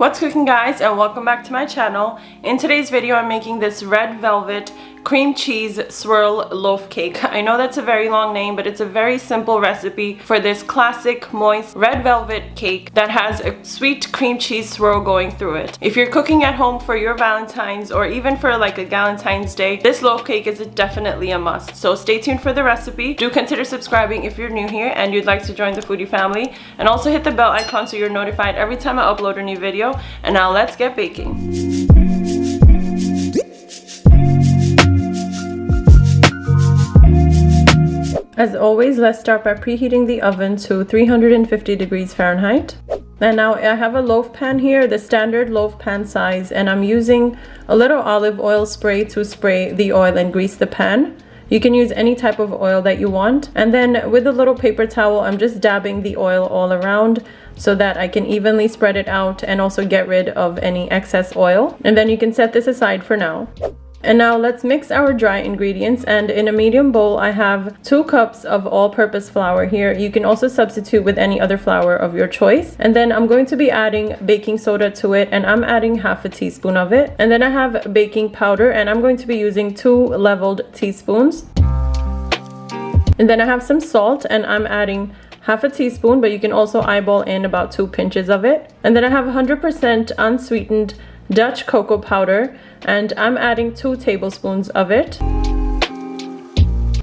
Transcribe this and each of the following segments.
What's cooking, guys, and welcome back to my channel. In today's video I'm making this red velvet cream cheese swirl loaf cake. I know that's a very long name, but it's a very simple recipe for this classic moist red velvet cake that has a sweet cream cheese swirl going through it. If you're cooking at home for your Valentine's or even for like a Galentine's Day, this loaf cake is definitely a must. So stay tuned for the recipe. Do consider subscribing if you're new here and you'd like to join the foodie family, and also hit the bell icon so you're notified every time I upload a new video. And now let's get baking. As always, let's start by preheating the oven to 350 degrees Fahrenheit. And now I have a loaf pan here, the standard loaf pan size, and I'm using a little olive oil spray to spray the oil and grease the pan. You can use any type of oil that you want. And then with a little paper towel, I'm just dabbing the oil all around so that I can evenly spread it out and also get rid of any excess oil. And then you can set this aside for now. And now let's mix our dry ingredients, and in a medium bowl I have 2 cups of all-purpose flour here. You can also substitute with any other flour of your choice. And then I'm going to be adding baking soda to it, and I'm adding half a teaspoon of it. And then I have baking powder, and I'm going to be using 2 leveled teaspoons. And then I have some salt, and I'm adding half a teaspoon, but you can also eyeball in about 2 pinches of it. And then I have 100% unsweetened Dutch cocoa powder, and I'm adding 2 tablespoons of it.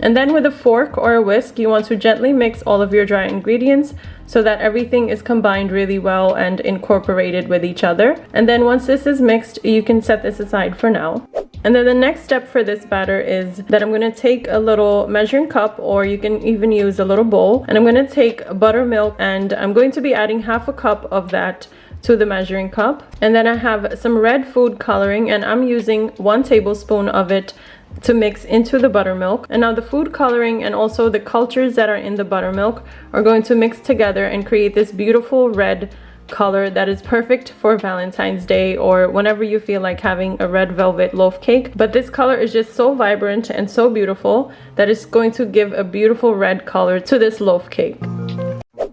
And then with a fork or a whisk, you want to gently mix all of your dry ingredients so that everything is combined really well and incorporated with each other. And then once this is mixed, you can set this aside for now. And then the next step for this batter is that I'm going to take a little measuring cup, or you can even use a little bowl, and I'm going to take buttermilk, and I'm going to be adding half a cup of that to the measuring cup. And then I have some red food coloring, and I'm using 1 tablespoon of it to mix into the buttermilk. And now the food coloring and also the cultures that are in the buttermilk are going to mix together and create this beautiful red color that is perfect for Valentine's Day or whenever you feel like having a red velvet loaf cake. But this color is just so vibrant and so beautiful that it's going to give a beautiful red color to this loaf cake.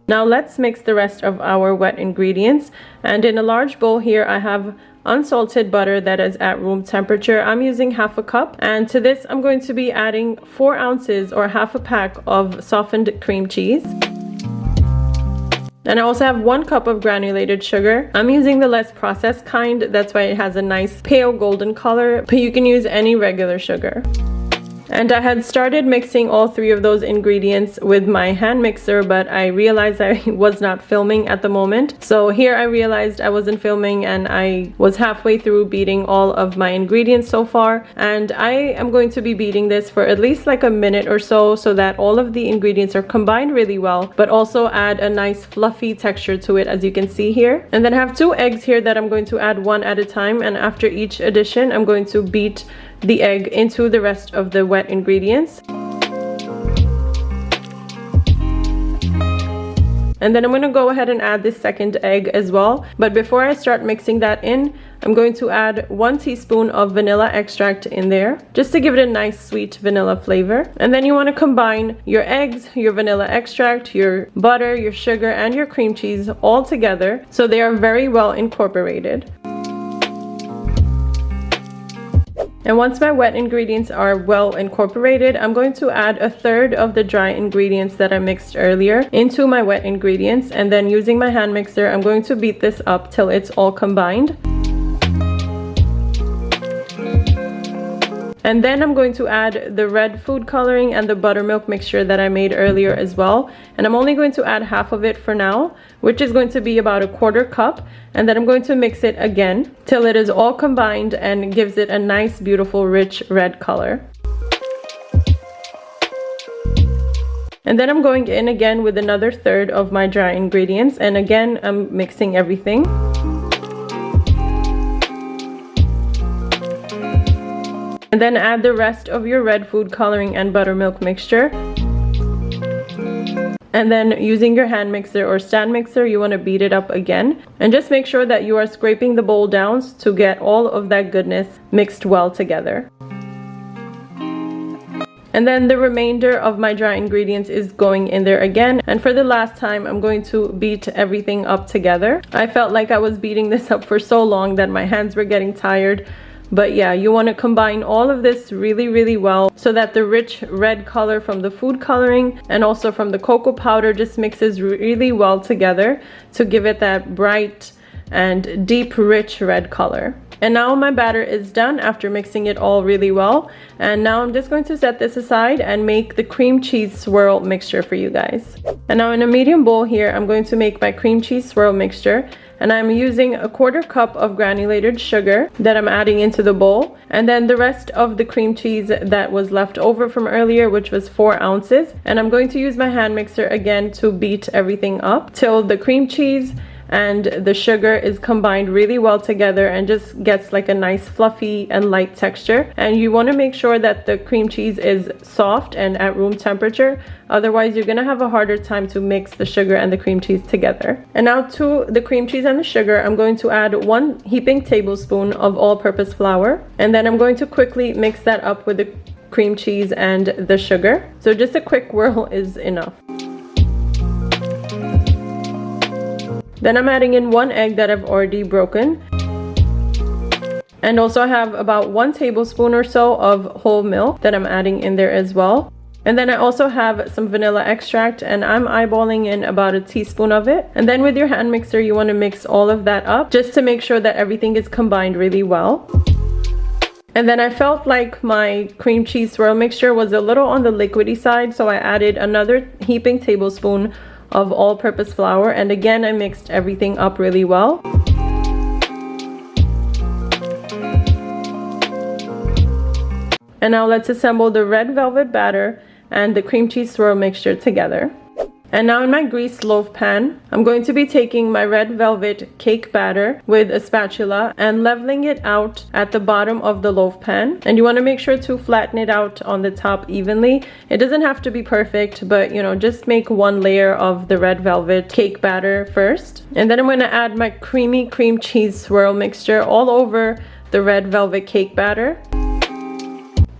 Now let's mix the rest of our wet ingredients, and in a large bowl here I have unsalted butter that is at room temperature. I'm using half a cup, and to this I'm going to be adding 4 ounces or half a pack of softened cream cheese. And I also have 1 cup of granulated sugar. I'm using the less processed kind, that's why it has a nice pale golden color, but you can use any regular sugar. And I had started mixing all 3 of those ingredients with my hand mixer, but I realized I was not filming at the moment. So here I realized I wasn't filming, and I was halfway through beating all of my ingredients so far. And I am going to be beating this for at least like a minute or so that all of the ingredients are combined really well, but also add a nice fluffy texture to it, as you can see here. And then I have 2 eggs here that I'm going to add 1 at a time, and after each addition I'm going to beat the egg into the rest of the wet ingredients. And then I'm going to go ahead and add this second egg as well. But before I start mixing that in, I'm going to add 1 teaspoon of vanilla extract in there, just to give it a nice sweet vanilla flavor. And then you want to combine your eggs, your vanilla extract, your butter, your sugar, and your cream cheese all together so they are very well incorporated. And once my wet ingredients are well incorporated, I'm going to add 1/3 of the dry ingredients that I mixed earlier into my wet ingredients, and then using my hand mixer, I'm going to beat this up till it's all combined. And then I'm going to add the red food coloring and the buttermilk mixture that I made earlier as well. And I'm only going to add half of it for now, which is going to be about 1/4 cup. And then I'm going to mix it again till it is all combined and gives it a nice, beautiful, rich red color. And then I'm going in again with another 1/3 of my dry ingredients. And again, I'm mixing everything. And then add the rest of your red food coloring and buttermilk mixture. And then using your hand mixer or stand mixer, you want to beat it up again. And just make sure that you are scraping the bowl down to get all of that goodness mixed well together. And then the remainder of my dry ingredients is going in there again. And for the last time, I'm going to beat everything up together. I felt like I was beating this up for so long that my hands were getting tired. But yeah, you want to combine all of this really well so that the rich red color from the food coloring and also from the cocoa powder just mixes really well together to give it that bright and deep rich red color. And now my batter is done after mixing it all really well. And now I'm just going to set this aside and make the cream cheese swirl mixture for you guys. And now in a medium bowl here, I'm going to make my cream cheese swirl mixture. And I'm using a 1/4 cup of granulated sugar that I'm adding into the bowl. And then the rest of the cream cheese that was left over from earlier, which was 4 ounces. And I'm going to use my hand mixer again to beat everything up till the cream cheese and the sugar is combined really well together and just gets like a nice fluffy and light texture. And you want to make sure that the cream cheese is soft and at room temperature, otherwise you're gonna have a harder time to mix the sugar and the cream cheese together. And now to the cream cheese and the sugar, I'm going to add 1 heaping tablespoon of all-purpose flour, and then I'm going to quickly mix that up with the cream cheese and the sugar. So just a quick whirl is enough. Then I'm adding in 1 egg that I've already broken. And also I have about 1 tablespoon or so of whole milk that I'm adding in there as well. And then I also have some vanilla extract, and I'm eyeballing in about a teaspoon of it. And then with your hand mixer, you want to mix all of that up just to make sure that everything is combined really well. And then I felt like my cream cheese swirl mixture was a little on the liquidy side, so I added another heaping tablespoon of all-purpose flour, and again I mixed everything up really well. And now let's assemble the red velvet batter and the cream cheese swirl mixture together. And now in my greased loaf pan, I'm going to be taking my red velvet cake batter with a spatula and leveling it out at the bottom of the loaf pan. And you want to make sure to flatten it out on the top evenly. It doesn't have to be perfect, but you know, just make 1 layer of the red velvet cake batter first. And then I'm going to add my creamy cream cheese swirl mixture all over the red velvet cake batter.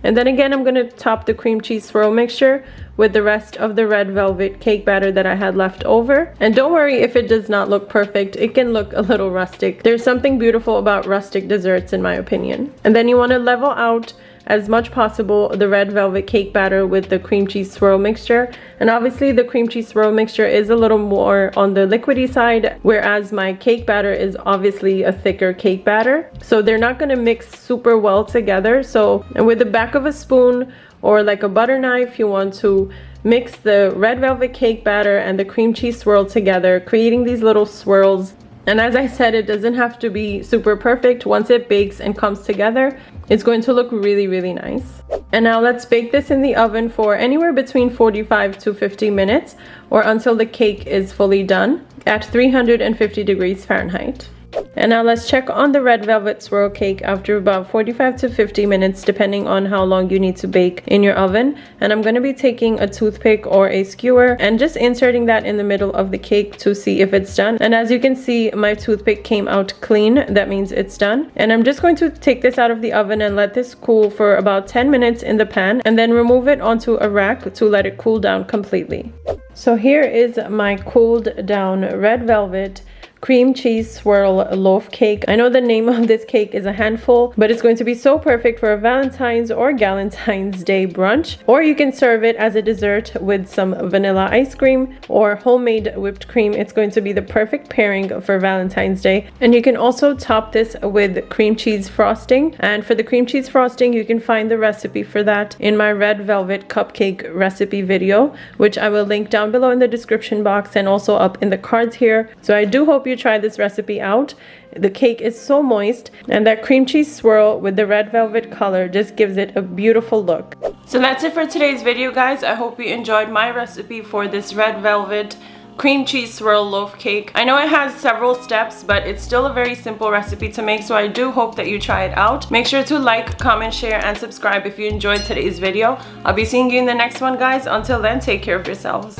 And then again, I'm going to top the cream cheese swirl mixture with the rest of the red velvet cake batter that I had left over. And don't worry if it does not look perfect. It can look a little rustic. There's something beautiful about rustic desserts in my opinion. And then you want to level out as much possible the red velvet cake batter with the cream cheese swirl mixture. And obviously the cream cheese swirl mixture is a little more on the liquidy side, whereas my cake batter is obviously a thicker cake batter. So they're not going to mix super well together. So and with the back of a spoon or like a butter knife, you want to mix the red velvet cake batter and the cream cheese swirl together, creating these little swirls. And as I said, it doesn't have to be super perfect. Once it bakes and comes together, it's going to look really nice. And now let's bake this in the oven for anywhere between 45 to 50 minutes or until the cake is fully done at 350 degrees Fahrenheit. And now let's check on the red velvet swirl cake after about 45 to 50 minutes, depending on how long you need to bake in your oven. And I'm going to be taking a toothpick or a skewer and just inserting that in the middle of the cake to see if it's done. And as you can see, my toothpick came out clean. That means it's done. And I'm just going to take this out of the oven and let this cool for about 10 minutes in the pan, and then remove it onto a rack to let it cool down completely. So here is my cooled down red velvet cream cheese swirl loaf cake. I know the name of this cake is a handful, but it's going to be so perfect for a Valentine's or Galentine's Day brunch. Or you can serve it as a dessert with some vanilla ice cream or homemade whipped cream. It's going to be the perfect pairing for Valentine's Day. And you can also top this with cream cheese frosting. And for the cream cheese frosting, you can find the recipe for that in my red velvet cupcake recipe video, which I will link down below in the description box and also up in the cards here. So I do hope you try this recipe out. The cake is so moist, and that cream cheese swirl with the red velvet color just gives it a beautiful look. So that's it for today's video, guys. I hope you enjoyed my recipe for this red velvet cream cheese swirl loaf cake. I know it has several steps, but it's still a very simple recipe to make, so I do hope that you try it out. Make sure to like, comment, share, and subscribe if you enjoyed today's video. I'll be seeing you in the next one, guys. Until then, take care of yourselves.